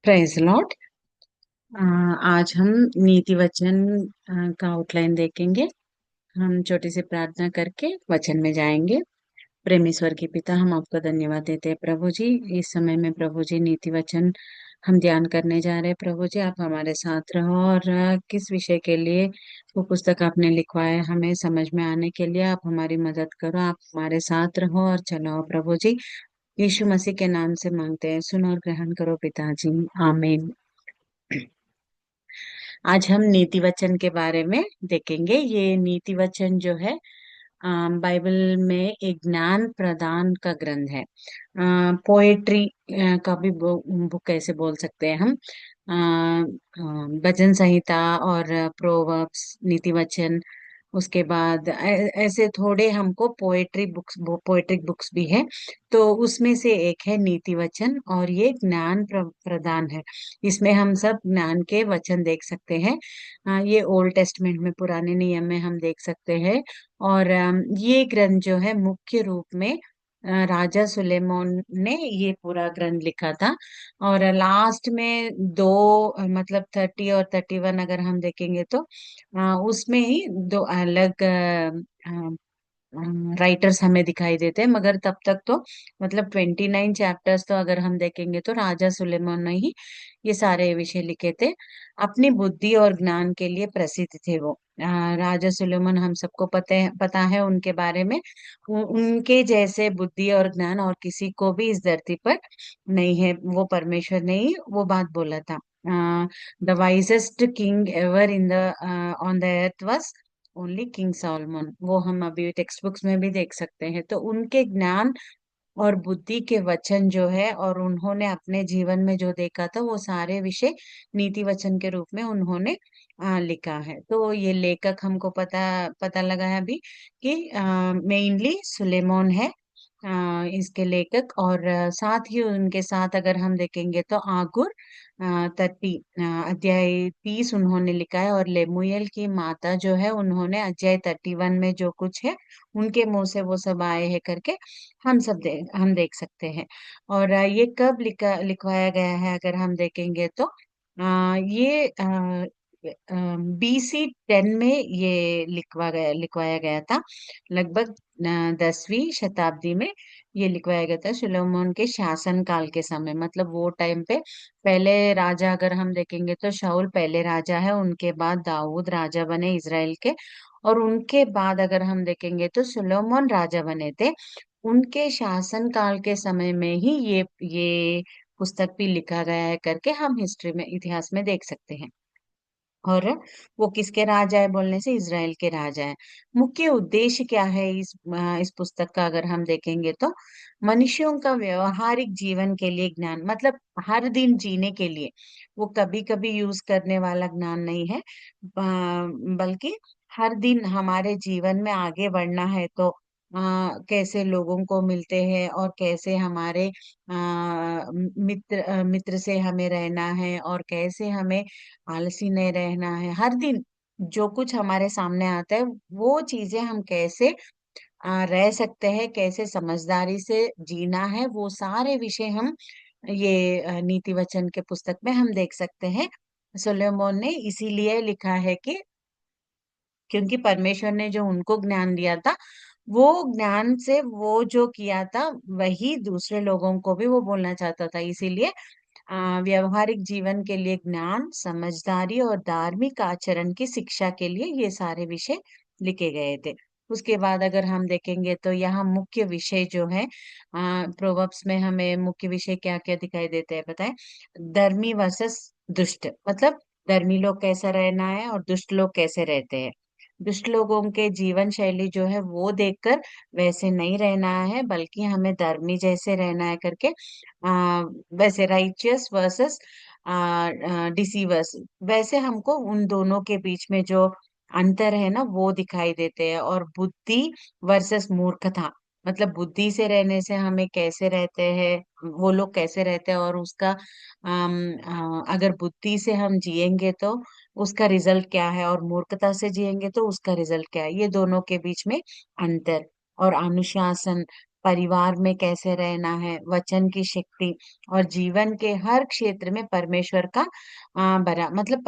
Praise Lord. आज हम नीति वचन का आउटलाइन देखेंगे। हम छोटी सी प्रार्थना करके वचन में जाएंगे। प्रेमीश्वर की पिता, हम आपका धन्यवाद देते हैं प्रभु जी। इस समय में प्रभु जी नीति वचन हम ध्यान करने जा रहे हैं। प्रभु जी, आप हमारे साथ रहो और किस विषय के लिए वो पुस्तक आपने लिखवाया है, हमें समझ में आने के लिए आप हमारी मदद करो। आप हमारे साथ रहो और चलाओ प्रभु जी। यीशु मसीह के नाम से मांगते हैं, सुनो और ग्रहण करो पिताजी, आमीन। आज हम नीति वचन के बारे में देखेंगे। ये नीति वचन जो है बाइबल में एक ज्ञान प्रदान का ग्रंथ है। पोएट्री का भी बुक कैसे बोल सकते हैं हम। भजन संहिता और प्रोवर्ब्स, नीति वचन, उसके बाद ऐसे थोड़े हमको पोएट्रिक बुक्स भी है। तो उसमें से एक है नीति वचन और ये ज्ञान प्रदान है। इसमें हम सब ज्ञान के वचन देख सकते हैं। ये ओल्ड टेस्टमेंट में, पुराने नियम में हम देख सकते हैं। और ये ग्रंथ जो है मुख्य रूप में राजा सुलेमान ने ये पूरा ग्रंथ लिखा था। और लास्ट में दो मतलब 30 और 31 अगर हम देखेंगे तो उसमें ही दो अलग राइटर्स हमें दिखाई देते हैं। मगर तब तक तो मतलब 29 चैप्टर्स तो अगर हम देखेंगे तो राजा सुलेमान ने ही ये सारे विषय लिखे थे। अपनी बुद्धि और ज्ञान के लिए प्रसिद्ध थे वो। राजा सुलेमान, हम सबको पता है उनके बारे में। उनके जैसे बुद्धि और ज्ञान और किसी को भी इस धरती पर नहीं है। वो परमेश्वर ने ही वो बात बोला था। The wisest king ever in the on the earth was only king Solomon. वो हम अभी टेक्स्ट बुक्स में भी देख सकते हैं। तो उनके ज्ञान और बुद्धि के वचन जो है और उन्होंने अपने जीवन में जो देखा था वो सारे विषय नीति वचन के रूप में उन्होंने लिखा है। तो ये लेखक हमको पता पता लगा है अभी कि मेनली सुलेमान है इसके लेखक। और साथ ही उनके साथ अगर हम देखेंगे तो आगुर 30 अध्याय 30 उन्होंने लिखा है। और लेमुएल की माता जो है उन्होंने अध्याय 31 में जो कुछ है उनके मुंह से वो सब आए हैं करके हम देख सकते हैं। और ये कब लिखवाया गया है अगर हम देखेंगे तो ये BC 10 में ये लिखवाया गया था। लगभग 10वीं शताब्दी में ये लिखवाया गया था सुलेमान के शासन काल के समय। मतलब वो टाइम पे पहले राजा अगर हम देखेंगे तो शाऊल पहले राजा है, उनके बाद दाऊद राजा बने इज़राइल के। और उनके बाद अगर हम देखेंगे तो सुलेमान राजा बने थे। उनके शासन काल के समय में ही ये पुस्तक भी लिखा गया है करके हम हिस्ट्री में, इतिहास में देख सकते हैं। और वो किसके राजा है बोलने से इज़राइल के राजा है। मुख्य उद्देश्य क्या है इस पुस्तक का अगर हम देखेंगे तो मनुष्यों का व्यवहारिक जीवन के लिए ज्ञान, मतलब हर दिन जीने के लिए। वो कभी कभी यूज करने वाला ज्ञान नहीं है, बल्कि हर दिन हमारे जीवन में आगे बढ़ना है तो कैसे लोगों को मिलते हैं और कैसे हमारे मित्र से हमें रहना है और कैसे हमें आलसी नहीं रहना है। हर दिन जो कुछ हमारे सामने आता है वो चीजें हम कैसे रह सकते हैं, कैसे समझदारी से जीना है, वो सारे विषय हम ये नीति वचन के पुस्तक में हम देख सकते हैं। सोलोमन ने इसीलिए लिखा है कि क्योंकि परमेश्वर ने जो उनको ज्ञान दिया था वो ज्ञान से वो जो किया था वही दूसरे लोगों को भी वो बोलना चाहता था। इसीलिए व्यवहारिक जीवन के लिए ज्ञान, समझदारी और धार्मिक आचरण की शिक्षा के लिए ये सारे विषय लिखे गए थे। उसके बाद अगर हम देखेंगे तो यहाँ मुख्य विषय जो है प्रोवर्ब्स में हमें मुख्य विषय क्या क्या दिखाई देते हैं बताएं। धर्मी वर्सेस दुष्ट, मतलब धर्मी लोग कैसा रहना है और दुष्ट लोग कैसे रहते हैं। दुष्ट लोगों के जीवन शैली जो है वो देखकर वैसे नहीं रहना है, बल्कि हमें धर्मी जैसे रहना है करके वैसे राइचियस वर्सेस डिसीवर्स, वैसे हमको उन दोनों के बीच में जो अंतर है ना वो दिखाई देते हैं। और बुद्धि वर्सेस मूर्खता, मतलब बुद्धि से रहने से हमें कैसे रहते हैं, वो लोग कैसे रहते हैं और उसका अगर बुद्धि से हम जिएंगे तो उसका रिजल्ट क्या है और मूर्खता से जिएंगे तो उसका रिजल्ट क्या है, ये दोनों के बीच में अंतर। और अनुशासन, परिवार में कैसे रहना है, वचन की शक्ति, और जीवन के हर क्षेत्र में परमेश्वर का बड़ा मतलब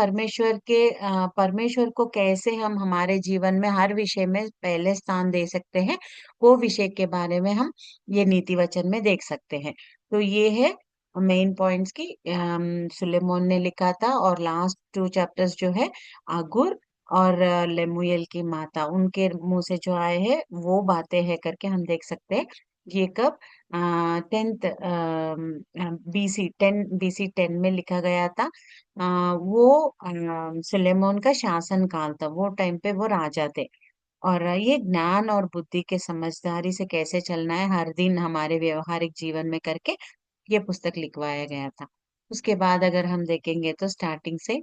परमेश्वर को कैसे हम हमारे जीवन में हर विषय में पहले स्थान दे सकते हैं, वो विषय के बारे में हम ये नीति वचन में देख सकते हैं। तो ये है मेन पॉइंट्स की सुलेमोन ने लिखा था। और लास्ट 2 चैप्टर्स जो है आगुर और लेमुएल की माता, उनके मुंह से जो आए हैं वो बातें है करके हम देख सकते हैं। ये कब 10th BC 10 में लिखा गया था। वो सुलेमोन का शासन काल था, वो टाइम पे वो राजा थे। और ये ज्ञान और बुद्धि के समझदारी से कैसे चलना है हर दिन हमारे व्यवहारिक जीवन में करके ये पुस्तक लिखवाया गया था। उसके बाद अगर हम देखेंगे तो स्टार्टिंग से,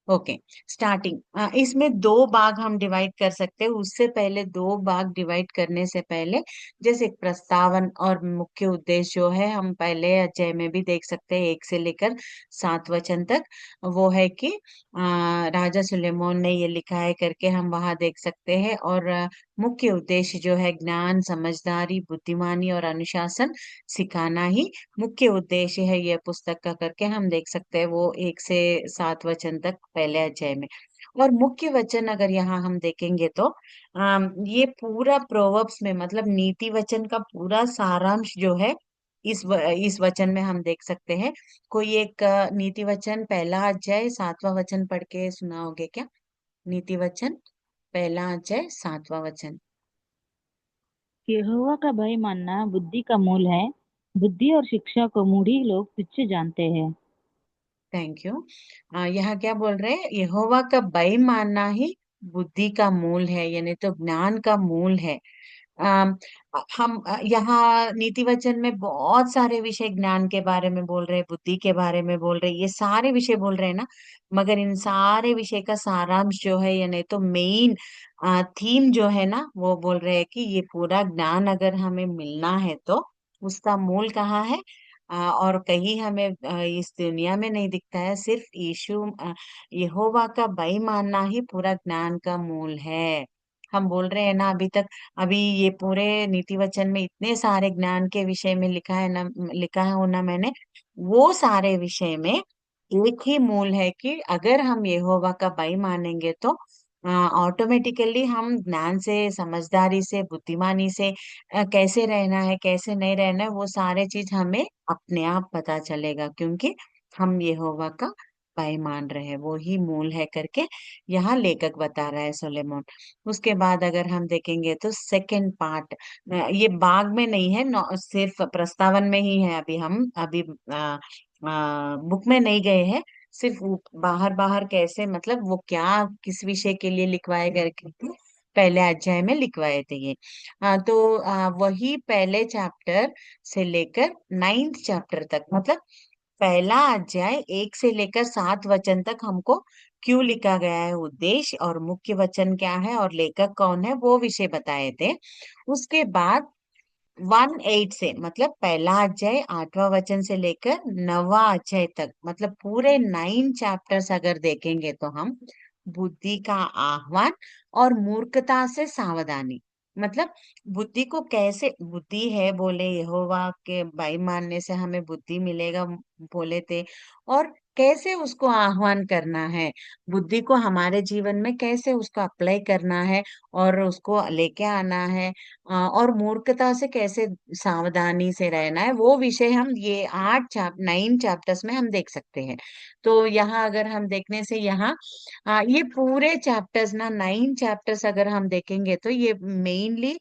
ओके, स्टार्टिंग इसमें दो भाग हम डिवाइड कर सकते हैं। उससे पहले दो भाग डिवाइड करने से पहले जैसे प्रस्तावन और मुख्य उद्देश्य जो है हम पहले अध्याय में भी देख सकते हैं, 1 से लेकर 7 वचन तक। वो है कि राजा सुलेमोन ने ये लिखा है करके हम वहां देख सकते हैं। और मुख्य उद्देश्य जो है ज्ञान, समझदारी, बुद्धिमानी और अनुशासन सिखाना ही मुख्य उद्देश्य है ये पुस्तक का करके हम देख सकते हैं, वो 1 से 7 वचन तक पहले अध्याय में। और मुख्य वचन अगर यहाँ हम देखेंगे तो ये पूरा प्रोवर्ब्स में मतलब नीति वचन का पूरा सारांश जो है इस वचन में हम देख सकते हैं। कोई एक नीति वचन पहला अध्याय 7वां वचन पढ़ के सुनाओगे क्या? नीति वचन पहला अध्याय 7वां वचन। यहोवा का भय मानना बुद्धि का मूल है। बुद्धि और शिक्षा को मूढ़ी लोग तुच्छ जानते हैं। Thank you. यहाँ क्या बोल रहे हैं? यहोवा का भय मानना ही बुद्धि का मूल है, यानी तो ज्ञान का मूल है। अम, हम यहाँ नीति वचन में बहुत सारे विषय ज्ञान के बारे में बोल रहे हैं, बुद्धि के बारे में बोल रहे हैं, ये सारे विषय बोल रहे हैं ना। मगर इन सारे विषय का सारांश जो है, यानी तो मेन थीम जो है ना, वो बोल रहे हैं कि ये पूरा ज्ञान अगर हमें मिलना है तो उसका मूल कहाँ है? और कहीं हमें इस दुनिया में नहीं दिखता है, सिर्फ यहोवा का भय मानना ही पूरा ज्ञान का मूल है। हम बोल रहे हैं ना अभी तक, अभी ये पूरे नीति वचन में इतने सारे ज्ञान के विषय में लिखा है ना मैंने, वो सारे विषय में एक ही मूल है कि अगर हम यहोवा का भय मानेंगे तो ऑटोमेटिकली हम ज्ञान से, समझदारी से, बुद्धिमानी से कैसे रहना है, कैसे नहीं रहना है, वो सारे चीज हमें अपने आप पता चलेगा, क्योंकि हम यहोवा का भय मान रहे हैं, वो ही मूल है करके यहाँ लेखक बता रहा है सुलेमोन। उसके बाद अगर हम देखेंगे तो सेकंड पार्ट, ये बाग में नहीं है, सिर्फ प्रस्तावन में ही है। अभी बुक में नहीं गए हैं, सिर्फ बाहर बाहर कैसे मतलब वो क्या किस विषय के लिए लिखवाए गए थे, पहले अध्याय में लिखवाए थे ये। तो वही पहले चैप्टर से लेकर 9th चैप्टर तक, मतलब पहला अध्याय 1 से लेकर 7 वचन तक हमको क्यों लिखा गया है, उद्देश्य और मुख्य वचन क्या है और लेखक कौन है, वो विषय बताए थे। उसके बाद 1 8 से मतलब पहला अध्याय 8वां वचन से लेकर 9वां अध्याय तक, मतलब पूरे 9 चैप्टर्स अगर देखेंगे तो हम बुद्धि का आह्वान और मूर्खता से सावधानी, मतलब बुद्धि को कैसे, बुद्धि है बोले यहोवा के भाई मानने से हमें बुद्धि मिलेगा बोले थे, और कैसे उसको आह्वान करना है, बुद्धि को हमारे जीवन में कैसे उसको अप्लाई करना है और उसको लेके आना है, और मूर्खता से कैसे सावधानी से रहना है, वो विषय हम ये 9 चैप्टर्स में हम देख सकते हैं। तो यहाँ अगर हम देखने से यहाँ ये पूरे चैप्टर्स ना 9 चैप्टर्स अगर हम देखेंगे तो ये मेनली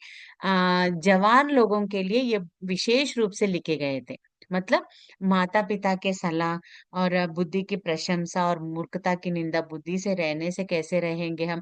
जवान लोगों के लिए ये विशेष रूप से लिखे गए थे। मतलब माता पिता के सलाह और बुद्धि की प्रशंसा और मूर्खता की निंदा, बुद्धि से रहने से कैसे रहेंगे हम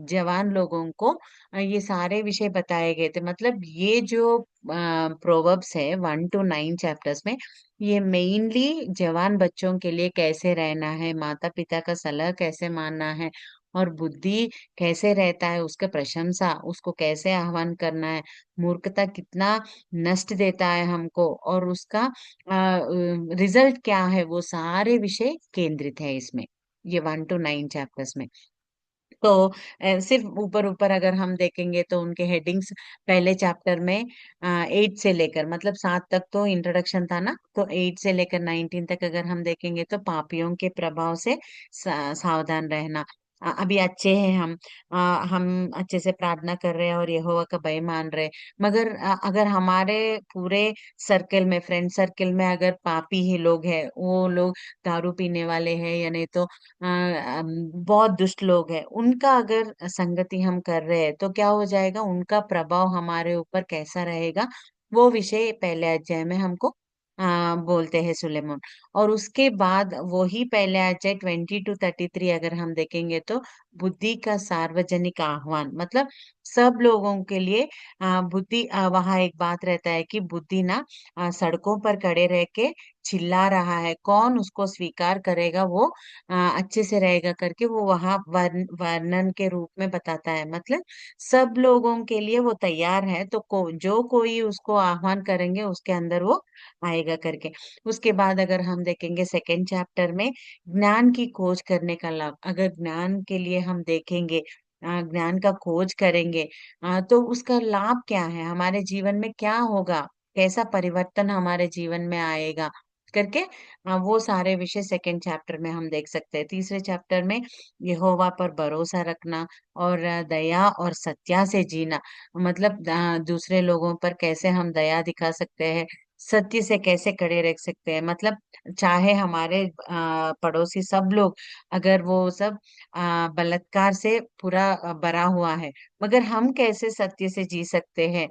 जवान लोगों को, ये सारे विषय बताए गए थे। मतलब ये जो प्रोवर्ब्स है 1 to 9 चैप्टर्स में, ये मेनली जवान बच्चों के लिए कैसे रहना है, माता पिता का सलाह कैसे मानना है, और बुद्धि कैसे रहता है, उसका प्रशंसा उसको कैसे आह्वान करना है, मूर्खता कितना नष्ट देता है हमको और उसका रिजल्ट क्या है, वो सारे विषय केंद्रित है इसमें, ये 1 to 9 चैप्टर्स में। तो सिर्फ ऊपर ऊपर अगर हम देखेंगे तो उनके हेडिंग्स पहले चैप्टर में 8 से लेकर, मतलब 7 तक तो इंट्रोडक्शन था ना, तो 8 से लेकर 19 तक अगर हम देखेंगे तो पापियों के प्रभाव से सावधान रहना। अभी अच्छे हैं हम, हम अच्छे से प्रार्थना कर रहे हैं और यहोवा का भय मान रहे हैं, मगर अगर हमारे पूरे सर्कल में, फ्रेंड सर्कल में अगर पापी ही लोग हैं, वो लोग दारू पीने वाले हैं या नहीं तो बहुत दुष्ट लोग हैं, उनका अगर संगति हम कर रहे हैं तो क्या हो जाएगा, उनका प्रभाव हमारे ऊपर कैसा रहेगा, वो विषय पहले अध्याय में हमको बोलते हैं सुलेमान। और उसके बाद वही पहले अध्याय 20 to 33 अगर हम देखेंगे तो बुद्धि का सार्वजनिक आह्वान, मतलब सब लोगों के लिए बुद्धि, वहां एक बात रहता है कि बुद्धि ना सड़कों पर खड़े रह के चिल्ला रहा है, कौन उसको स्वीकार करेगा वो अच्छे से रहेगा करके वो वहां वर्णन के रूप में बताता है, मतलब सब लोगों के लिए वो तैयार है, तो जो कोई उसको आह्वान करेंगे उसके अंदर वो आएगा करके। उसके बाद अगर हम देखेंगे सेकंड चैप्टर में ज्ञान की खोज करने का लाभ, अगर ज्ञान के लिए हम देखेंगे, ज्ञान का खोज करेंगे, तो उसका लाभ क्या है, हमारे जीवन में क्या होगा, कैसा परिवर्तन हमारे जीवन में आएगा करके, वो सारे विषय सेकंड चैप्टर में हम देख सकते हैं। तीसरे चैप्टर में यहोवा पर भरोसा रखना और दया और सत्या से जीना, मतलब दूसरे लोगों पर कैसे हम दया दिखा सकते हैं, सत्य से कैसे खड़े रह सकते हैं, मतलब चाहे हमारे पड़ोसी सब लोग, अगर वो सब बलात्कार से पूरा भरा हुआ है, मगर हम कैसे सत्य से जी सकते हैं,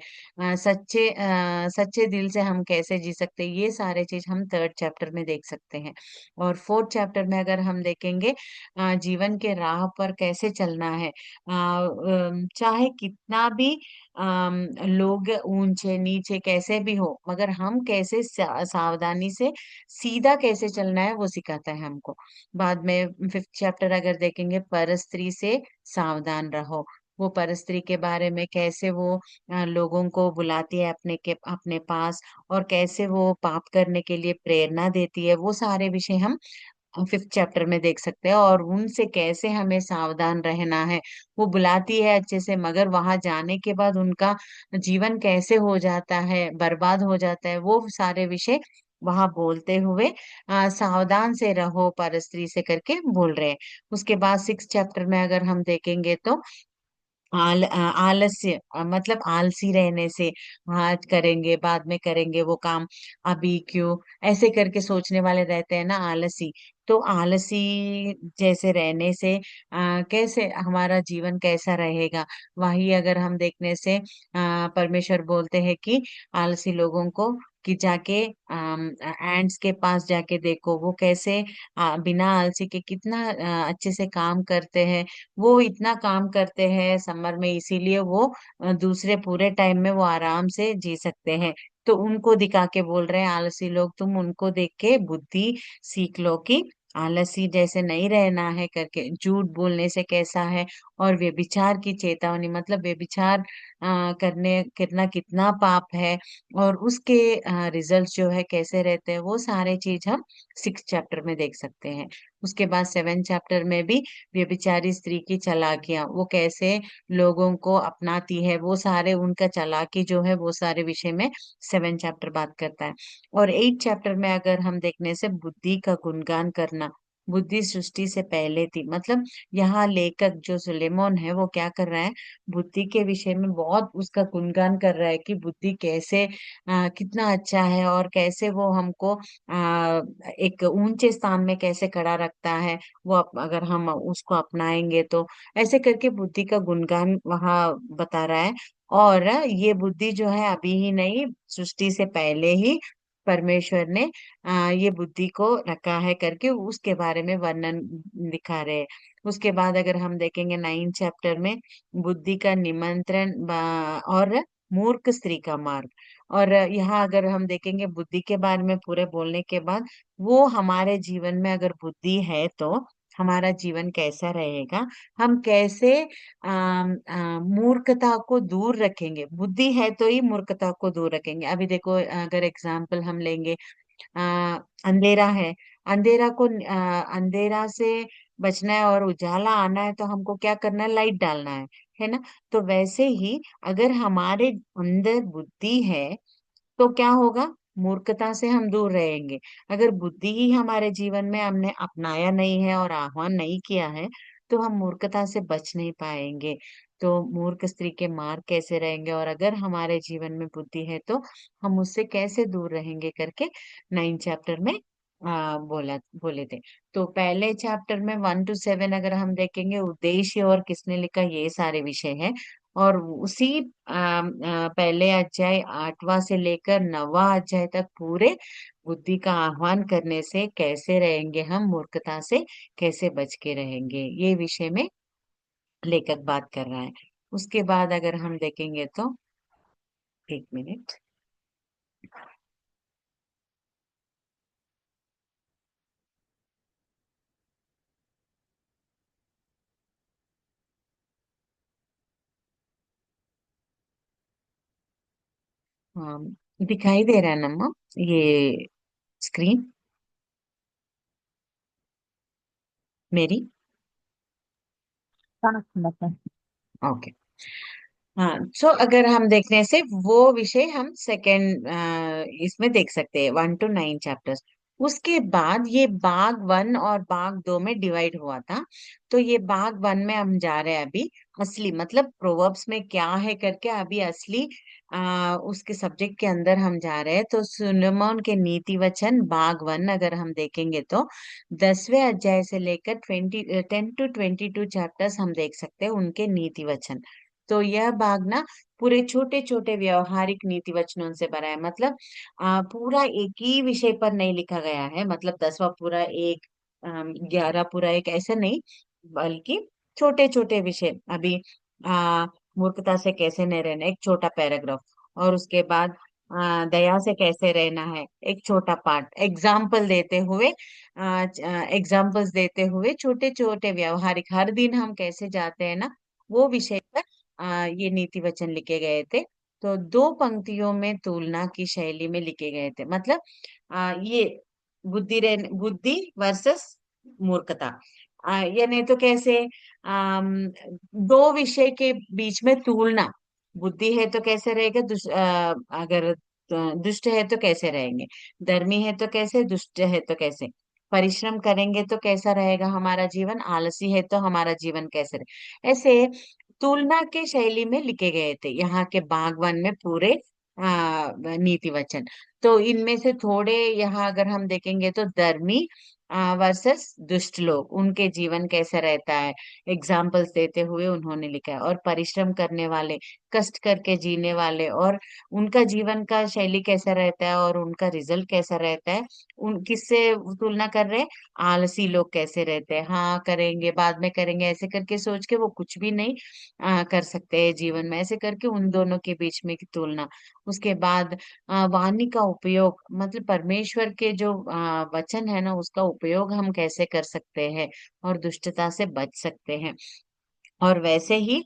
सच्चे दिल से हम कैसे जी सकते हैं, ये सारे चीज हम थर्ड चैप्टर में देख सकते हैं। और फोर्थ चैप्टर में अगर हम देखेंगे जीवन के राह पर कैसे चलना है, चाहे कितना भी लोग ऊंचे नीचे कैसे भी हो, मगर हम कैसे सावधानी से सीधा कैसे चलना है वो सिखाता है हमको। बाद में फिफ्थ चैप्टर अगर देखेंगे, परस्त्री से सावधान रहो, वो परस्त्री के बारे में कैसे वो लोगों को बुलाती है अपने पास, और कैसे वो पाप करने के लिए प्रेरणा देती है, वो सारे विषय हम फिफ्थ चैप्टर में देख सकते हैं। और उनसे कैसे हमें सावधान रहना है, वो बुलाती है अच्छे से, मगर वहां जाने के बाद उनका जीवन कैसे हो जाता है, बर्बाद हो जाता है, वो सारे विषय वहां बोलते हुए सावधान से रहो परस्त्री से करके बोल रहे हैं। उसके बाद सिक्स चैप्टर में अगर हम देखेंगे तो आलस्य, मतलब आलसी रहने से, आज करेंगे बाद में करेंगे वो काम, अभी क्यों, ऐसे करके सोचने वाले रहते हैं ना आलसी, तो आलसी जैसे रहने से कैसे हमारा जीवन कैसा रहेगा, वही अगर हम देखने से परमेश्वर बोलते हैं कि आलसी लोगों को कि जाके एंड्स के पास जाके देखो, वो कैसे बिना आलसी के कितना अच्छे से काम करते हैं, वो इतना काम करते हैं समर में, इसीलिए वो दूसरे पूरे टाइम में वो आराम से जी सकते हैं। तो उनको दिखा के बोल रहे हैं आलसी लोग, तुम उनको देख के बुद्धि सीख लो कि आलसी जैसे नहीं रहना है करके, झूठ बोलने से कैसा है, और व्यभिचार की चेतावनी, मतलब व्यभिचार करने कितना कितना पाप है, और उसके रिजल्ट जो है कैसे रहते हैं, वो सारे चीज हम सिक्स चैप्टर में देख सकते हैं। उसके बाद सेवन चैप्टर में भी व्यभिचारी स्त्री की चालाकियां, वो कैसे लोगों को अपनाती है, वो सारे उनका चालाकी जो है वो सारे विषय में सेवन चैप्टर बात करता है। और एट चैप्टर में अगर हम देखने से बुद्धि का गुणगान करना, बुद्धि सृष्टि से पहले थी, मतलब यहाँ लेखक जो सुलेमान है वो क्या कर रहा है, बुद्धि के विषय में बहुत उसका गुणगान कर रहा है कि बुद्धि कैसे कितना अच्छा है, और कैसे वो हमको एक ऊंचे स्थान में कैसे खड़ा रखता है, वो अगर हम उसको अपनाएंगे तो, ऐसे करके बुद्धि का गुणगान वहां बता रहा है। और ये बुद्धि जो है अभी ही नहीं, सृष्टि से पहले ही परमेश्वर ने ये बुद्धि को रखा है करके उसके बारे में वर्णन दिखा रहे हैं। उसके बाद अगर हम देखेंगे नाइन चैप्टर में बुद्धि का निमंत्रण और मूर्ख स्त्री का मार्ग, और यहाँ अगर हम देखेंगे बुद्धि के बारे में पूरे बोलने के बाद, वो हमारे जीवन में अगर बुद्धि है तो हमारा जीवन कैसा रहेगा, हम कैसे मूर्खता को दूर रखेंगे, बुद्धि है तो ही मूर्खता को दूर रखेंगे। अभी देखो अगर एग्जाम्पल हम लेंगे, अंधेरा है, अंधेरा से बचना है और उजाला आना है तो हमको क्या करना है, लाइट डालना है ना। तो वैसे ही अगर हमारे अंदर बुद्धि है तो क्या होगा, मूर्खता से हम दूर रहेंगे। अगर बुद्धि ही हमारे जीवन में हमने अपनाया नहीं है और आह्वान नहीं किया है तो हम मूर्खता से बच नहीं पाएंगे। तो मूर्ख स्त्री के मार्ग कैसे रहेंगे, और अगर हमारे जीवन में बुद्धि है तो हम उससे कैसे दूर रहेंगे करके 9 चैप्टर में बोले थे। तो पहले चैप्टर में 1 to 7 अगर हम देखेंगे, उद्देश्य और किसने लिखा, ये सारे विषय है। और उसी पहले अध्याय 8वां से लेकर 9वां अध्याय तक पूरे बुद्धि का आह्वान करने से कैसे रहेंगे हम, मूर्खता से कैसे बच के रहेंगे, ये विषय में लेखक बात कर रहा है। उसके बाद अगर हम देखेंगे तो, एक मिनट। हाँ, दिखाई दे रहा है नम्मा ये स्क्रीन मेरी? కానొస్తుంది ओके। हाँ, सो अगर हम देखने से वो विषय हम सेकेंड इसमें देख सकते हैं, 1 to 9 चैप्टर्स। उसके बाद ये भाग 1 और भाग 2 में डिवाइड हुआ था। तो ये भाग 1 में हम जा रहे हैं अभी, असली मतलब प्रोवर्ब्स में क्या है करके अभी असली उसके सब्जेक्ट के अंदर हम जा रहे हैं। तो सुलेमान के नीति वचन भाग 1 अगर हम देखेंगे तो 10वें अध्याय से लेकर 10 to 22 चैप्टर्स हम देख सकते हैं उनके नीति वचन। तो यह भाग ना पूरे छोटे छोटे व्यवहारिक नीति वचनों से भरा है। मतलब पूरा एक ही विषय पर नहीं लिखा गया है, मतलब 10वां पूरा एक, 11 पूरा एक, ऐसा नहीं, बल्कि छोटे छोटे विषय। अभी आ, मूर्खता से कैसे नहीं रहना, एक छोटा पैराग्राफ। और उसके बाद दया से कैसे रहना है, एक छोटा पार्ट, एग्जाम्पल्स देते हुए छोटे छोटे व्यवहारिक, हर दिन हम कैसे जाते हैं ना, वो विषय पर ये नीति वचन लिखे गए थे। तो 2 पंक्तियों में तुलना की शैली में लिखे गए थे। मतलब ये बुद्धि वर्सेस मूर्खता, ये नहीं तो कैसे, दो विषय के बीच में तुलना। बुद्धि है तो कैसे रहेगा, अगर दुष्ट है तो कैसे रहेंगे, धर्मी है तो कैसे, दुष्ट है तो कैसे, परिश्रम करेंगे तो कैसा रहेगा हमारा जीवन, आलसी है तो हमारा जीवन कैसे रहे, ऐसे तुलना के शैली में लिखे गए थे यहाँ के बागवान में पूरे नीति वचन। तो इनमें से थोड़े यहाँ अगर हम देखेंगे तो धर्मी वर्सेस दुष्ट लोग, उनके जीवन कैसा रहता है, एग्जाम्पल्स देते हुए उन्होंने लिखा है। और परिश्रम करने वाले, कष्ट करके जीने वाले, और उनका जीवन का शैली कैसा रहता है और उनका रिजल्ट कैसा रहता है, उन किससे तुलना कर रहे हैं, आलसी लोग कैसे रहते हैं, हाँ करेंगे बाद में करेंगे ऐसे करके सोच के वो कुछ भी नहीं कर सकते हैं जीवन में, ऐसे करके उन दोनों के बीच में की तुलना। उसके बाद वाणी का उपयोग, मतलब परमेश्वर के जो वचन है ना उसका उपयोग हम कैसे कर सकते हैं और दुष्टता से बच सकते हैं। और वैसे ही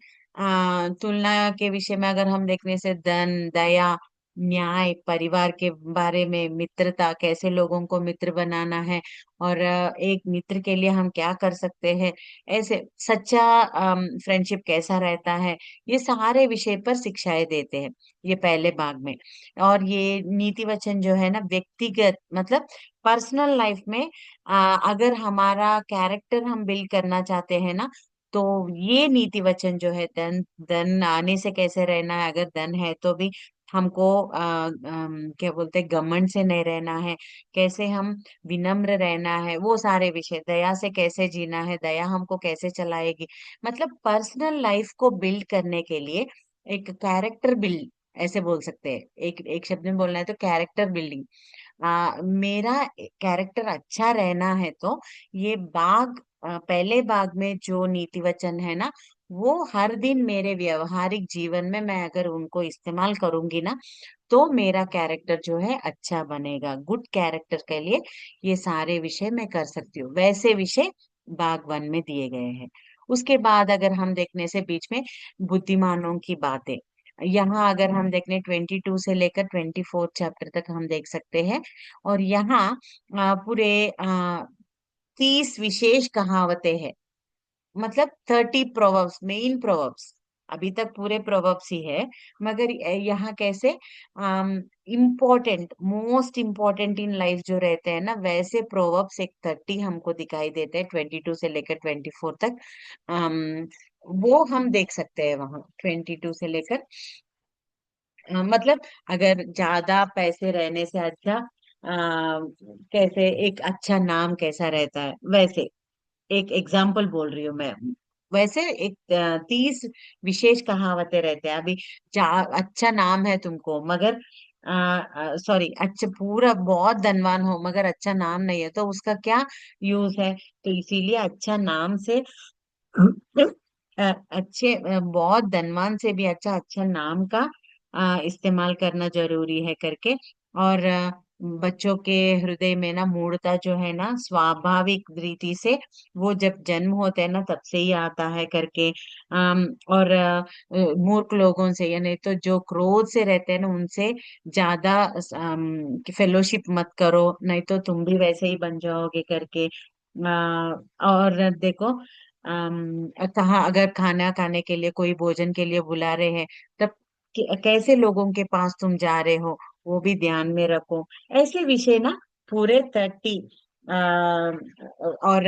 तुलना के विषय में अगर हम देखने से धन, दया, न्याय, परिवार के बारे में, मित्रता, कैसे लोगों को मित्र बनाना है, और एक मित्र के लिए हम क्या कर सकते हैं, ऐसे सच्चा फ्रेंडशिप कैसा रहता है, ये सारे विषय पर शिक्षाएं देते हैं ये पहले भाग में। और ये नीति वचन जो है ना व्यक्तिगत, मतलब पर्सनल लाइफ में अगर हमारा कैरेक्टर हम बिल्ड करना चाहते हैं ना, तो ये नीति वचन जो है, धन धन आने से कैसे रहना है, अगर धन है तो भी हमको क्या बोलते हैं, घमंड से नहीं रहना है, कैसे हम विनम्र रहना है, वो सारे विषय, दया से कैसे जीना है, दया हमको कैसे चलाएगी। मतलब पर्सनल लाइफ को बिल्ड करने के लिए एक कैरेक्टर बिल्ड, ऐसे बोल सकते हैं, एक एक शब्द में बोलना है तो कैरेक्टर बिल्डिंग। मेरा कैरेक्टर अच्छा रहना है तो ये पहले बाग में जो नीति वचन है ना, वो हर दिन मेरे व्यवहारिक जीवन में मैं अगर उनको इस्तेमाल करूंगी ना, तो मेरा कैरेक्टर जो है अच्छा बनेगा। गुड कैरेक्टर के लिए ये सारे विषय मैं कर सकती हूँ, वैसे विषय बाग 1 में दिए गए हैं। उसके बाद अगर हम देखने से बीच में बुद्धिमानों की बातें, यहाँ अगर हम देखें 22 से लेकर 24 चैप्टर तक हम देख सकते हैं। और यहाँ पूरे 30 विशेष कहावतें हैं। मतलब 30 प्रोवर्ब्स, मेन प्रोवर्ब्स। अभी तक पूरे प्रोवर्ब्स ही है, मगर यहाँ कैसे important, most important in life जो रहते हैं ना, वैसे प्रोवर्ब्स एक 30 हमको दिखाई देते हैं, 22 से लेकर 24 तक। अम, वो हम देख सकते हैं वहां 22 से लेकर। मतलब अगर ज्यादा पैसे रहने से अच्छा, कैसे एक अच्छा नाम कैसा रहता है, वैसे एक एग्जाम्पल बोल रही हूँ मैं। वैसे एक 30 विशेष कहावतें रहते हैं अभी। अच्छा नाम है तुमको, मगर सॉरी, अच्छा पूरा बहुत धनवान हो मगर अच्छा नाम नहीं है, तो उसका क्या यूज है? तो इसीलिए अच्छा नाम से बहुत धनवान से भी अच्छा अच्छा नाम का इस्तेमाल करना जरूरी है करके। और बच्चों के हृदय में ना मूढ़ता जो है ना, स्वाभाविक रीति से वो जब जन्म होते हैं ना तब से ही आता है करके। और मूर्ख लोगों से, यानी तो जो क्रोध से रहते हैं ना, उनसे ज्यादा फेलोशिप मत करो, नहीं तो तुम भी वैसे ही बन जाओगे करके। और देखो, कहाँ अगर खाना खाने के लिए, कोई भोजन के लिए बुला रहे हैं, तब कैसे लोगों के पास तुम जा रहे हो, वो भी ध्यान में रखो। ऐसे विषय ना पूरे 30। और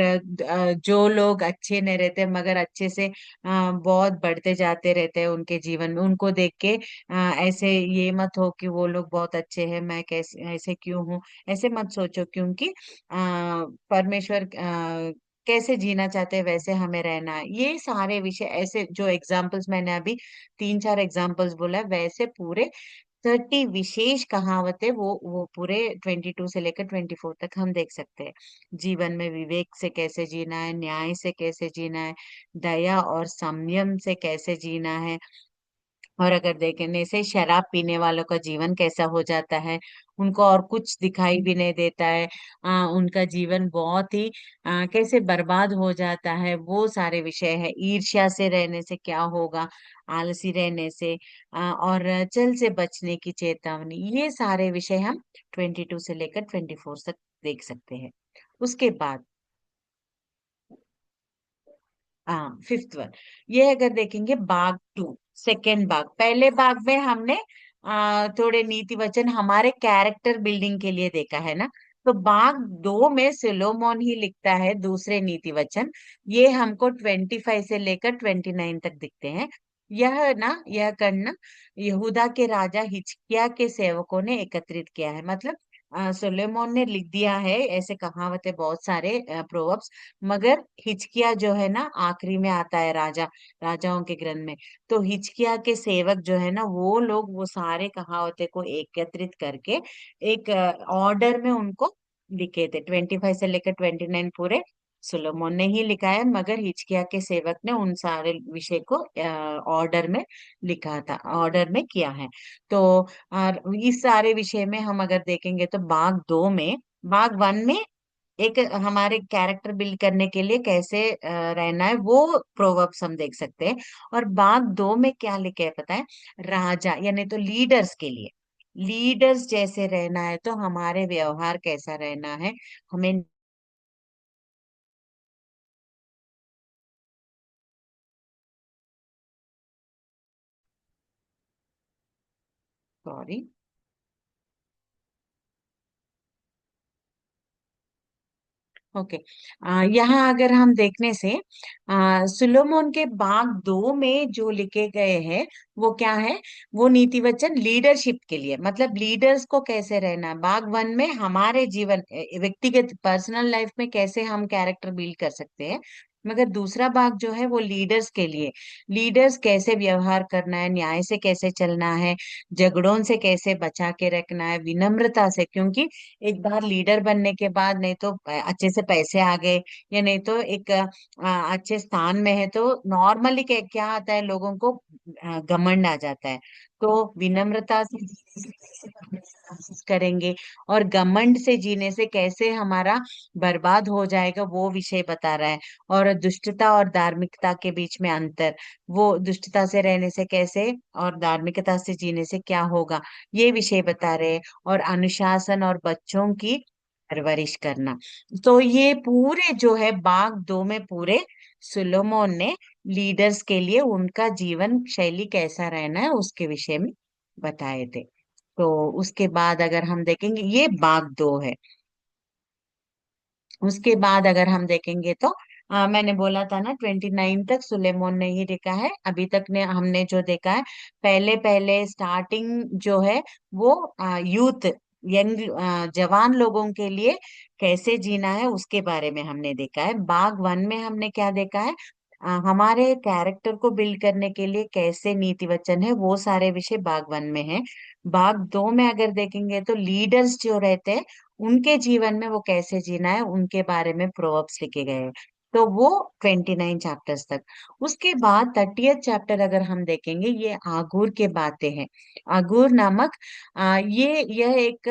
जो लोग अच्छे नहीं रहते मगर अच्छे से बहुत बढ़ते जाते रहते हैं उनके जीवन में, उनको देख के ऐसे ये मत हो कि वो लोग बहुत अच्छे हैं, मैं कैसे ऐसे क्यों हूँ, ऐसे मत सोचो। क्योंकि परमेश्वर कैसे जीना चाहते हैं वैसे हमें रहना है। ये सारे विषय ऐसे जो एग्जाम्पल्स मैंने अभी 3-4 एग्जाम्पल्स बोला है, वैसे पूरे 30 विशेष कहावतें वो पूरे 22 से लेकर 24 तक हम देख सकते हैं। जीवन में विवेक से कैसे जीना है, न्याय से कैसे जीना है, दया और संयम से कैसे जीना है। और अगर देखने से शराब पीने वालों का जीवन कैसा हो जाता है, उनको और कुछ दिखाई भी नहीं देता है। उनका जीवन बहुत ही कैसे बर्बाद हो जाता है, वो सारे विषय है। ईर्ष्या से रहने से क्या होगा, आलसी रहने से, और जल से बचने की चेतावनी, ये सारे विषय हम 22 से लेकर 24 तक देख सकते हैं। उसके बाद हाँ, फिफ्थ वन, ये अगर देखेंगे बाग टू, सेकेंड बाग। पहले बाग में हमने थोड़े नीति वचन हमारे कैरेक्टर बिल्डिंग के लिए देखा है ना। तो बाग दो में सोलोमोन ही लिखता है दूसरे नीति वचन। ये हमको 25 से लेकर 29 तक दिखते हैं। यह करना यहूदा के राजा हिजकिय्याह के सेवकों ने एकत्रित किया है। मतलब सोलोमोन ने लिख दिया है ऐसे कहावतें, बहुत सारे प्रोवर्ब्स। मगर हिचकिया जो है ना आखिरी में आता है, राजाओं के ग्रंथ में। तो हिचकिया के सेवक जो है ना, वो लोग वो सारे कहावते को एकत्रित करके एक ऑर्डर में उनको लिखे थे। 25 से लेकर 29 पूरे सुलोमोन ने ही लिखा है, मगर हिचकिया के सेवक ने उन सारे विषय को ऑर्डर में लिखा था, ऑर्डर में किया है। तो और इस सारे विषय में हम अगर देखेंगे तो बाग दो में, बाग वन में एक हमारे कैरेक्टर बिल्ड करने के लिए कैसे रहना है, वो प्रोवर्ब्स हम देख सकते हैं। और बाग दो में क्या लिखे है पता है? राजा यानी तो लीडर्स के लिए, लीडर्स जैसे रहना है तो हमारे व्यवहार कैसा रहना है, हमें। सॉरी। ओके। यहाँ अगर हम देखने से सुलोमोन के बाग दो में जो लिखे गए हैं वो क्या है? वो नीति वचन लीडरशिप के लिए, मतलब लीडर्स को कैसे रहना है। बाग वन में हमारे जीवन व्यक्तिगत पर्सनल लाइफ में कैसे हम कैरेक्टर बिल्ड कर सकते हैं। मगर दूसरा भाग जो है वो लीडर्स के लिए, लीडर्स कैसे व्यवहार करना है, न्याय से कैसे चलना है, झगड़ों से कैसे बचा के रखना है, विनम्रता से। क्योंकि एक बार लीडर बनने के बाद नहीं तो अच्छे से पैसे आ गए, या नहीं तो एक अच्छे स्थान में है, तो नॉर्मली क्या आता है, लोगों को घमंड आ जाता है। तो विनम्रता से करेंगे, और घमंड से जीने से कैसे हमारा बर्बाद हो जाएगा, वो विषय बता रहा है। और दुष्टता और धार्मिकता के बीच में अंतर, वो दुष्टता से रहने से कैसे और धार्मिकता से जीने से क्या होगा, ये विषय बता रहे हैं। और अनुशासन और बच्चों की परवरिश करना। तो ये पूरे जो है भाग दो में पूरे सुलोमोन ने लीडर्स के लिए उनका जीवन शैली कैसा रहना है उसके विषय में बताए थे। तो उसके बाद अगर हम देखेंगे, ये भाग दो है। उसके बाद अगर हम देखेंगे तो मैंने बोला था ना 29 तक सुलेमोन ने ही लिखा है। अभी तक ने हमने जो देखा है, पहले पहले स्टार्टिंग जो है वो यूथ, यंग, जवान लोगों के लिए कैसे जीना है उसके बारे में हमने देखा है। भाग वन में हमने क्या देखा है, हमारे कैरेक्टर को बिल्ड करने के लिए कैसे नीति वचन है, वो सारे विषय भाग वन में है। भाग दो में अगर देखेंगे तो लीडर्स जो रहते हैं उनके जीवन में वो कैसे जीना है उनके बारे में प्रोवर्ब्स लिखे गए हैं। तो वो 29 चैप्टर्स तक। उसके बाद 30th चैप्टर अगर हम देखेंगे, ये आगूर के बातें हैं। आगूर नामक ये यह एक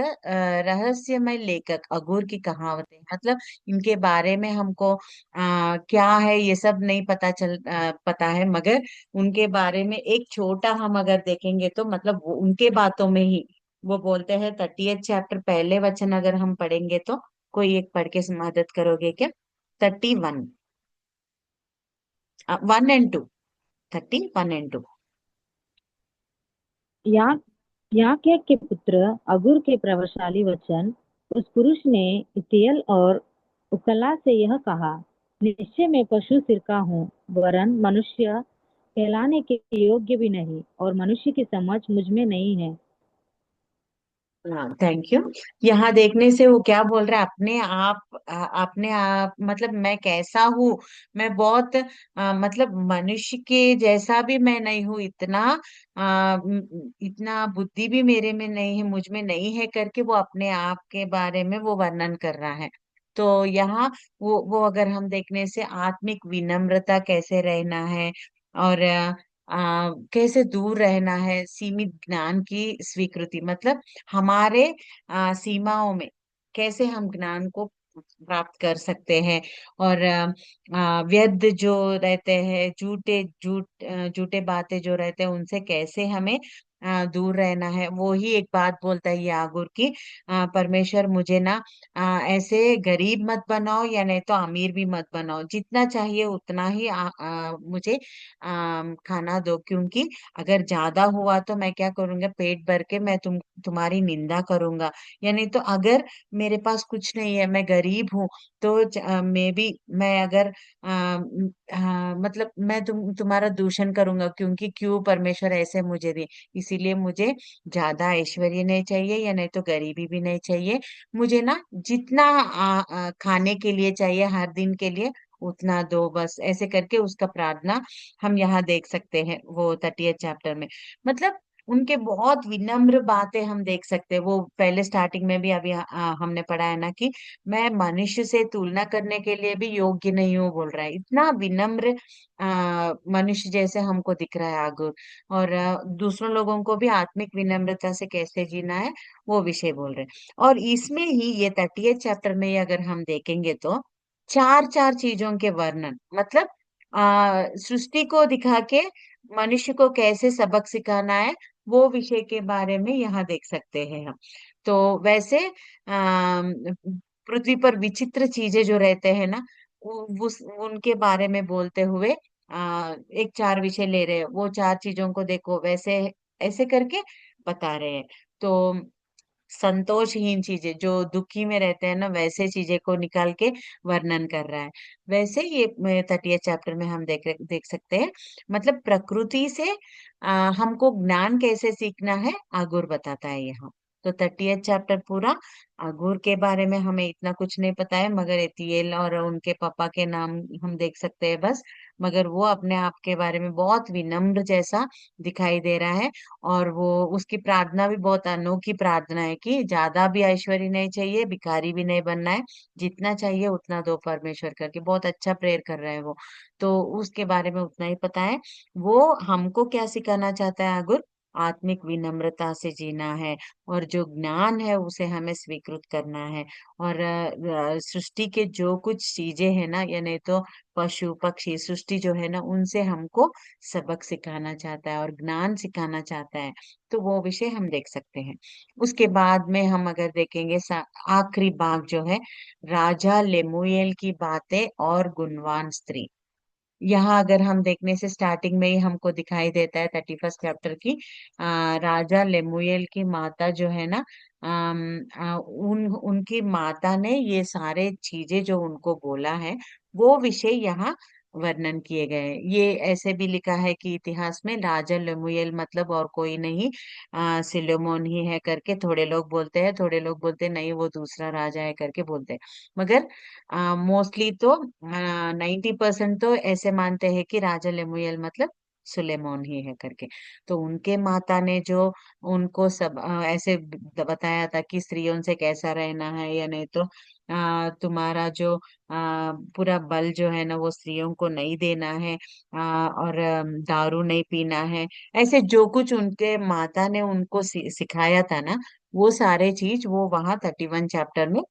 रहस्यमय लेखक, अगूर की कहावतें, मतलब इनके बारे में हमको क्या है ये सब नहीं पता है, मगर उनके बारे में एक छोटा हम अगर देखेंगे तो मतलब वो उनके बातों में ही वो बोलते हैं। 30th चैप्टर पहले वचन अगर हम पढ़ेंगे तो कोई एक पढ़ के मदद करोगे क्या? 31, 1 and 2, 31 and 2। या याकूब के पुत्र अगुर के प्रभावशाली वचन। उस पुरुष ने इतीएल और उकला से यह कहा, निश्चय मैं पशु सिर का हूँ, वरन मनुष्य कहलाने के योग्य भी नहीं, और मनुष्य की समझ मुझ में नहीं है। हाँ, थैंक यू। यहाँ देखने से वो क्या बोल रहा है, अपने आप मतलब मैं कैसा हूँ, मैं बहुत मतलब मनुष्य के जैसा भी मैं नहीं हूँ, इतना बुद्धि भी मेरे में नहीं है, मुझ में नहीं है करके वो अपने आप के बारे में वो वर्णन कर रहा है। तो यहाँ वो अगर हम देखने से आत्मिक विनम्रता कैसे रहना है, और कैसे दूर रहना है सीमित ज्ञान की स्वीकृति, मतलब हमारे सीमाओं में कैसे हम ज्ञान को प्राप्त कर सकते हैं। और व्यर्थ जो रहते हैं, झूठे बातें जो रहते हैं उनसे कैसे हमें दूर रहना है। वो ही एक बात बोलता है ये आगुर की, परमेश्वर मुझे ना ऐसे गरीब मत बनाओ या नहीं तो अमीर भी मत बनाओ, जितना चाहिए उतना ही मुझे खाना दो, क्योंकि अगर ज्यादा हुआ तो मैं क्या करूंगा, पेट भर के मैं तुम्हारी निंदा करूंगा। यानी तो अगर मेरे पास कुछ नहीं है, मैं गरीब हूँ, तो मैं भी, मैं अगर मतलब मैं तुम्हारा दूषण करूंगा, क्योंकि क्यों परमेश्वर ऐसे मुझे दे। इसीलिए मुझे ज्यादा ऐश्वर्य नहीं चाहिए या नहीं तो गरीबी भी नहीं चाहिए। मुझे ना जितना खाने के लिए चाहिए हर दिन के लिए उतना दो, बस ऐसे करके उसका प्रार्थना हम यहाँ देख सकते हैं वो 30th चैप्टर में। मतलब उनके बहुत विनम्र बातें हम देख सकते हैं। वो पहले स्टार्टिंग में भी अभी हमने पढ़ा है ना कि मैं मनुष्य से तुलना करने के लिए भी योग्य नहीं हूँ, बोल रहा है। इतना विनम्र मनुष्य जैसे हमको दिख रहा है आगुर। और दूसरों लोगों को भी आत्मिक विनम्रता से कैसे जीना है वो विषय बोल रहे हैं। और इसमें ही ये 30th चैप्टर में ही अगर हम देखेंगे तो चार चार चीजों के वर्णन, मतलब सृष्टि को दिखा के मनुष्य को कैसे सबक सिखाना है वो विषय के बारे में यहाँ देख सकते हैं हम। तो वैसे पृथ्वी पर विचित्र चीजें जो रहते हैं ना, उनके बारे में बोलते हुए एक चार विषय ले रहे हैं, वो चार चीजों को देखो वैसे ऐसे करके बता रहे हैं। तो संतोषहीन चीजें जो दुखी में रहते हैं ना, वैसे चीजें को निकाल के वर्णन कर रहा है। वैसे ये 30th चैप्टर में हम देख सकते हैं, मतलब प्रकृति से हमको ज्ञान कैसे सीखना है आगुर बताता है यहाँ। तो 30th चैप्टर पूरा आगुर के बारे में हमें इतना कुछ नहीं पता है, मगर एतिएल और उनके पापा के नाम हम देख सकते हैं बस। मगर वो अपने आप के बारे में बहुत विनम्र जैसा दिखाई दे रहा है। और वो उसकी प्रार्थना भी बहुत अनोखी प्रार्थना है कि ज्यादा भी ऐश्वर्य नहीं चाहिए, भिखारी भी नहीं बनना है, जितना चाहिए उतना दो परमेश्वर करके, बहुत अच्छा प्रेयर कर रहे हैं वो। तो उसके बारे में उतना ही पता है। वो हमको क्या सिखाना चाहता है आगुर, आत्मिक विनम्रता से जीना है, और जो ज्ञान है उसे हमें स्वीकृत करना है। और सृष्टि के जो कुछ चीजें हैं ना, यानी तो पशु पक्षी सृष्टि जो है ना, उनसे हमको सबक सिखाना चाहता है और ज्ञान सिखाना चाहता है। तो वो विषय हम देख सकते हैं। उसके बाद में हम अगर देखेंगे आखिरी भाग जो है, राजा लेमुएल की बातें और गुणवान स्त्री। यहाँ अगर हम देखने से स्टार्टिंग में ही हमको दिखाई देता है 31 चैप्टर की, राजा लेमुएल की माता जो है ना, उनकी माता ने ये सारे चीजें जो उनको बोला है, वो विषय यहाँ वर्णन किए गए हैं। ये ऐसे भी लिखा है कि इतिहास में राजा लेमुएल मतलब और कोई नहीं, सिलोमोन ही है करके थोड़े लोग बोलते हैं, थोड़े लोग बोलते हैं नहीं वो दूसरा राजा है करके बोलते हैं। मगर मोस्टली तो 90% तो ऐसे मानते हैं कि राजा लेमुएल मतलब सुलेमोन ही है करके। तो उनके माता ने जो उनको सब ऐसे बताया था कि स्त्रियों से कैसा रहना है, या नहीं तो तुम्हारा जो पूरा बल जो है ना वो स्त्रियों को नहीं देना है, और दारू नहीं पीना है। ऐसे जो कुछ उनके माता ने उनको सिखाया था ना, वो सारे चीज वो वहाँ 31 चैप्टर में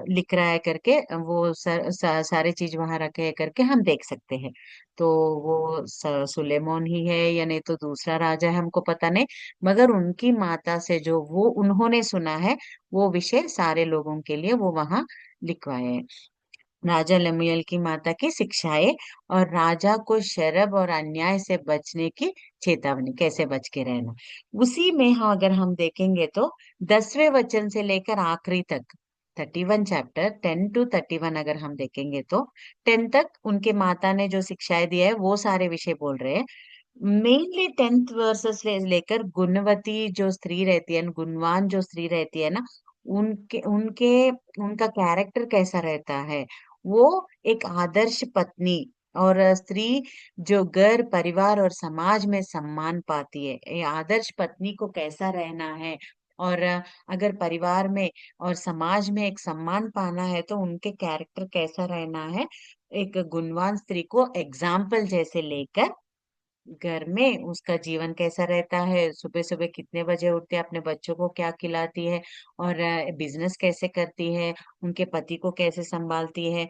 लिख रहा है करके, वो सारे चीज वहां रखे है करके हम देख सकते हैं। तो वो सुलेमोन ही है या नहीं तो दूसरा राजा है, हमको पता नहीं। मगर उनकी माता से जो वो उन्होंने सुना है, वो विषय सारे लोगों के लिए वो वहां लिखवाए हैं। राजा लमुएल की माता की शिक्षाएं, और राजा को शरब और अन्याय से बचने की चेतावनी, कैसे बच के रहना। उसी में हम अगर हम देखेंगे तो 10वें वचन से लेकर आखिरी तक, 31 चैप्टर 10 to 31 अगर हम देखेंगे तो 10 तक उनके माता ने जो शिक्षाएं दिया है वो सारे विषय बोल रहे हैं। मेनली 10th वर्सेस लेकर गुणवती जो स्त्री रहती है, गुणवान जो स्त्री रहती है ना, उनके उनके उनका कैरेक्टर कैसा रहता है, वो एक आदर्श पत्नी और स्त्री जो घर परिवार और समाज में सम्मान पाती है, ये आदर्श पत्नी को कैसा रहना है। और अगर परिवार में और समाज में एक सम्मान पाना है तो उनके कैरेक्टर कैसा रहना है, एक गुणवान स्त्री को एग्जाम्पल जैसे लेकर घर में उसका जीवन कैसा रहता है, सुबह सुबह कितने बजे उठते हैं, अपने बच्चों को क्या खिलाती है, और बिजनेस कैसे करती है, उनके पति को कैसे संभालती है।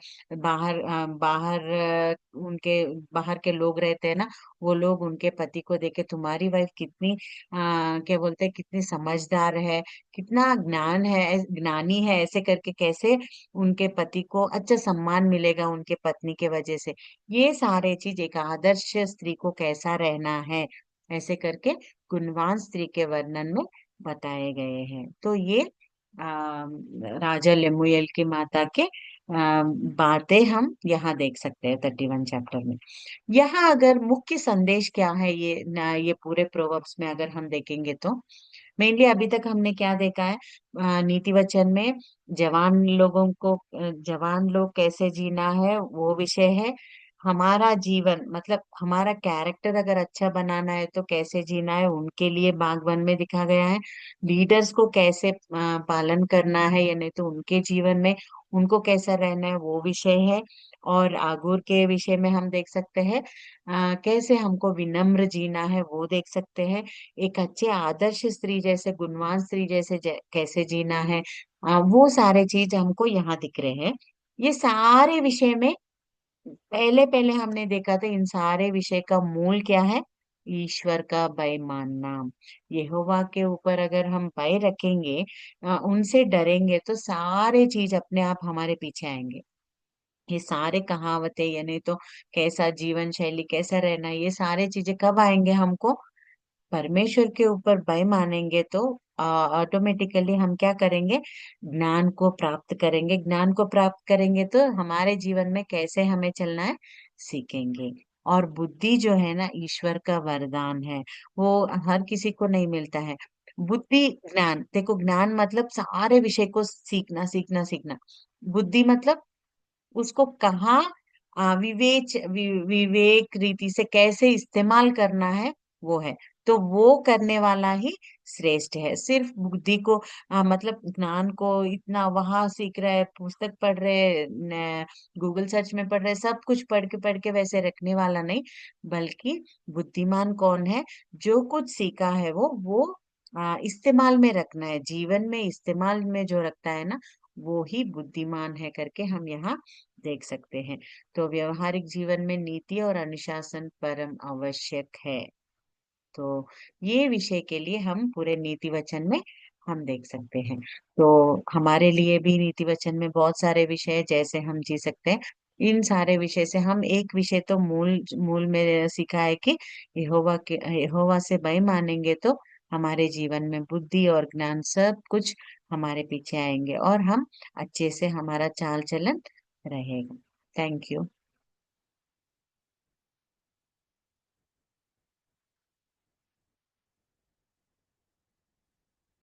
उनके बाहर के लोग रहते हैं ना, वो लोग उनके पति को देखे तुम्हारी वाइफ कितनी क्या बोलते हैं, कितनी समझदार है, कितना ज्ञान है, ज्ञानी है, ऐसे करके कैसे उनके पति को अच्छा सम्मान मिलेगा उनके पत्नी के वजह से। ये सारे चीज एक आदर्श स्त्री को कैसा रहना है, ऐसे करके गुणवान स्त्री के वर्णन में बताए गए हैं। तो ये राजा लेमुएल की माता के बातें हम यहाँ देख सकते हैं 31 चैप्टर में। यहाँ अगर मुख्य संदेश क्या है, ये पूरे प्रोवर्ब्स में अगर हम देखेंगे तो मेनली अभी तक हमने क्या देखा है, नीति वचन में जवान लोग कैसे जीना है वो विषय है। हमारा जीवन मतलब हमारा कैरेक्टर अगर अच्छा बनाना है तो कैसे जीना है, उनके लिए बागवन में दिखा गया है। लीडर्स को कैसे पालन करना है, या नहीं तो उनके जीवन में उनको कैसा रहना है वो विषय है। और आगुर के विषय में हम देख सकते हैं कैसे हमको विनम्र जीना है वो देख सकते हैं। एक अच्छे आदर्श स्त्री जैसे गुणवान स्त्री जैसे कैसे जीना है, वो सारे चीज हमको यहाँ दिख रहे हैं। ये सारे विषय में पहले पहले हमने देखा था, इन सारे विषय का मूल क्या है, ईश्वर का भय मानना। यहोवा के ऊपर अगर हम भय रखेंगे, उनसे डरेंगे, तो सारे चीज अपने आप हमारे पीछे आएंगे। ये सारे कहावतें, यानी तो कैसा जीवन शैली कैसा रहना, ये सारे चीजें कब आएंगे हमको, परमेश्वर के ऊपर भय मानेंगे तो ऑटोमेटिकली हम क्या करेंगे, ज्ञान को प्राप्त करेंगे। ज्ञान को प्राप्त करेंगे तो हमारे जीवन में कैसे हमें चलना है सीखेंगे। और बुद्धि जो है ना, ईश्वर का वरदान है, वो हर किसी को नहीं मिलता है। बुद्धि ज्ञान, देखो ज्ञान मतलब सारे विषय को सीखना सीखना सीखना। बुद्धि मतलब उसको कहाँ विवेक रीति से कैसे इस्तेमाल करना है, वो है। तो वो करने वाला ही श्रेष्ठ है। सिर्फ बुद्धि को मतलब ज्ञान को इतना वहां सीख रहे, पुस्तक पढ़ रहे, गूगल सर्च में पढ़ रहे, सब कुछ पढ़ के वैसे रखने वाला नहीं, बल्कि बुद्धिमान कौन है? जो कुछ सीखा है वो इस्तेमाल में रखना है, जीवन में इस्तेमाल में जो रखता है ना, वो ही बुद्धिमान है करके हम यहाँ देख सकते हैं। तो व्यवहारिक जीवन में नीति और अनुशासन परम आवश्यक है। तो ये विषय के लिए हम पूरे नीति वचन में हम देख सकते हैं। तो हमारे लिए भी नीति वचन में बहुत सारे विषय हैं, जैसे हम जी सकते हैं। इन सारे विषय से हम एक विषय तो मूल मूल में सीखा है कि यहोवा से भय मानेंगे तो हमारे जीवन में बुद्धि और ज्ञान सब कुछ हमारे पीछे आएंगे, और हम अच्छे से हमारा चाल चलन रहेगा। Thank you.